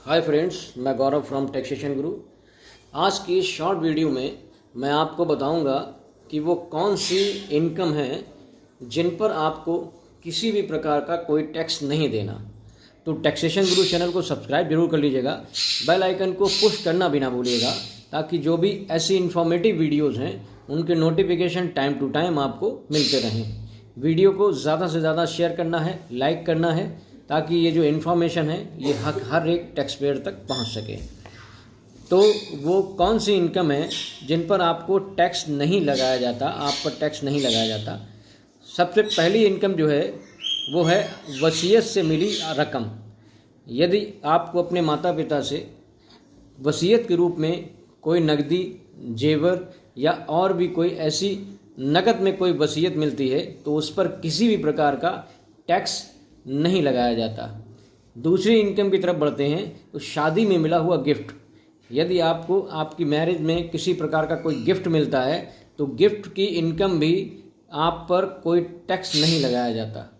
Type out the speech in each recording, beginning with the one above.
Hi friends, मैं गौरव from taxation गुरु। आज की इस शॉर्ट वीडियो में मैं आपको बताऊंगा कि वो कौन सी इनकम है जिन पर आपको किसी भी प्रकार का कोई टैक्स नहीं देना। तो टैक्सेशन गुरु चैनल को सब्सक्राइब जरूर कर लीजिएगा, बेल आइकन को पुश करना भी ना भूलिएगा, ताकि जो भी ऐसी इन्फॉर्मेटिव वीडियोज़ हैं उनके नोटिफिकेशन टाइम टू टाइम आपको मिलते रहें। वीडियो को ज़्यादा से ज़्यादा शेयर करना है, लाइक करना है, ताकि ये जो इन्फॉर्मेशन है ये हर एक टैक्स पेयर तक पहुंच सके। तो वो कौन सी इनकम है जिन पर आपको टैक्स नहीं लगाया जाता, आप पर टैक्स नहीं लगाया जाता। सबसे पहली इनकम जो है वो है वसीयत से मिली रकम। यदि आपको अपने माता पिता से वसीयत के रूप में कोई नकदी, जेवर या और भी कोई ऐसी नकद में कोई वसीयत मिलती है तो उस पर किसी भी प्रकार का टैक्स नहीं लगाया जाता। दूसरी इनकम की तरफ बढ़ते हैं तो शादी में मिला हुआ गिफ्ट। यदि आपको आपकी मैरिज में किसी प्रकार का कोई गिफ्ट मिलता है तो गिफ्ट की इनकम भी आप पर कोई टैक्स नहीं लगाया जाता।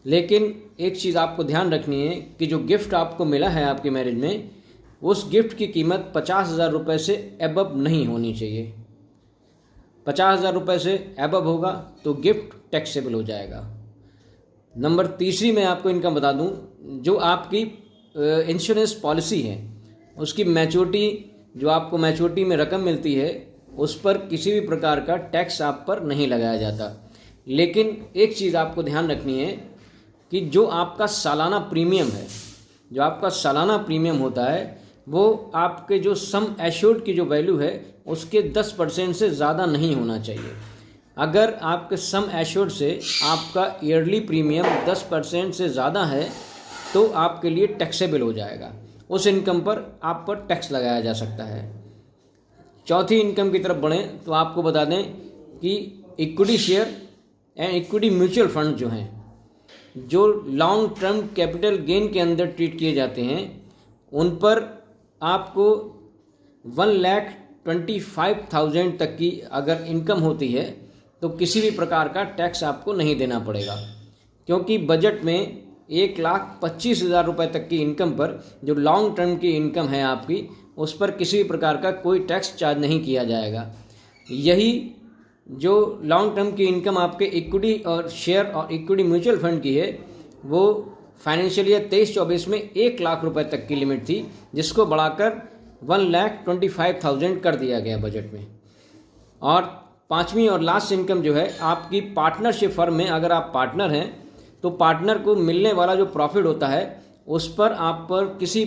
लेकिन एक चीज़ आपको ध्यान रखनी है कि जो गिफ्ट आपको मिला है आपकी मैरिज में, उस गिफ्ट की कीमत 50,000 रुपये से एबव नहीं होनी चाहिए। 50,000 रुपये से एबव होगा तो गिफ्ट टैक्सेबल हो जाएगा। नंबर तीसरी मैं आपको इनकम बता दूं, जो आपकी इंश्योरेंस पॉलिसी है उसकी मैच्योरिटी, जो आपको मैच्योरिटी में रकम मिलती है उस पर किसी भी प्रकार का टैक्स आप पर नहीं लगाया जाता। लेकिन एक चीज़ आपको ध्यान रखनी है कि जो आपका सालाना प्रीमियम है, जो आपका सालाना प्रीमियम होता है वो आपके जो सम एश्योर्ड की जो वैल्यू है उसके 10% से ज़्यादा नहीं होना चाहिए। अगर आपके सम एश्योर्ड से आपका ईयरली प्रीमियम 10% से ज़्यादा है तो आपके लिए टैक्सेबल हो जाएगा, उस इनकम पर आप पर टैक्स लगाया जा सकता है। चौथी इनकम की तरफ बढ़ें तो आपको बता दें कि equity share and equity mutual fund जो हैं, जो लॉन्ग टर्म कैपिटल गेन के अंदर ट्रीट किए जाते हैं, उन पर आपको 1,25,000 तक की अगर इनकम होती है तो किसी भी प्रकार का टैक्स आपको नहीं देना पड़ेगा, क्योंकि बजट में 1,25,000 रुपये तक की इनकम पर जो लॉन्ग टर्म की इनकम है आपकी, उस पर किसी भी प्रकार का कोई टैक्स चार्ज नहीं किया जाएगा। यही जो लॉन्ग टर्म की इनकम आपके इक्विटी और शेयर और इक्विटी म्यूचुअल फंड की है, वो फाइनेंशियल ईयर 23-24 में 1,00,000 रुपये तक की लिमिट थी, जिसको बढ़ाकर 1,25,000 कर दिया गया बजट में। और पांचवी और लास्ट इनकम जो है आपकी पार्टनरशिप फर्म में, अगर आप पार्टनर हैं तो पार्टनर को मिलने वाला जो प्रॉफिट होता है उस पर आप पर किसी